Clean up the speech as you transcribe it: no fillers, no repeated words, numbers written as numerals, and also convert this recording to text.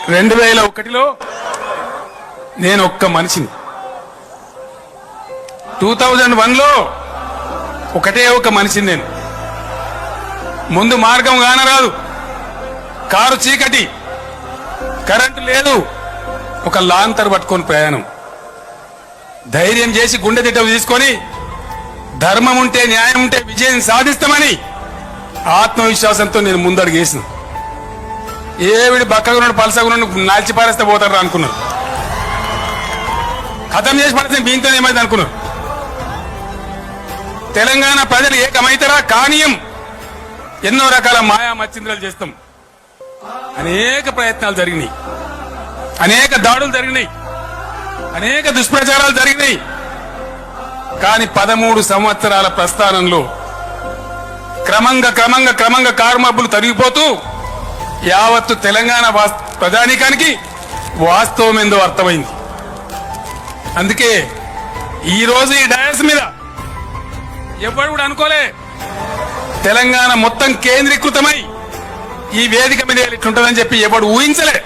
2001లో నేను ఒక్క మనిషిని, 2001లో ఒకటే ఒక మనిషిని నేను. ముందు మార్గం కానరాదు, కారు చీకటి, కరెంటు లేదు, ఒక లాంతర్ పట్టుకొని ప్రయాణం. ధైర్యం చేసి గుండె దిట్ట తీసుకొని ధర్మం ఉంటే న్యాయం ఉంటే విజయం సాధిస్తామని ఆత్మవిశ్వాసంతో నేను ముందడుగేసిన. ఏవిడి బక్కగున్నాడు పలసగున్నాడు నాల్చి పారేస్తే పోతారు అనుకున్నారు, ఖతం చేసి పడితే దీంతో ఏమైంది అనుకున్నారు. తెలంగాణ ప్రజలు ఏకమైతరా కానీయం, ఎన్నో రకాల మాయా మచ్చింద్రాలు చేస్తాం. అనేక ప్రయత్నాలు జరిగినాయి, అనేక దాడులు జరిగినాయి, అనేక దుష్ప్రచారాలు జరిగినాయి. కానీ 13 సంవత్సరాల ప్రస్థానంలో క్రమంగా కారుమబ్బులు తరిగిపోతూ యావత్తు తెలంగాణ ప్రజానీకానికి వాస్తవం ఏందో అర్థమైంది. అందుకే ఈ రోజు ఈ డయాస్ మీద ఎవరు కూడా అనుకోలే తెలంగాణ మొత్తం కేంద్రీకృతమై ఈ వేదిక మీద ఇట్లుంటుందని చెప్పి ఎవడు ఊహించలే.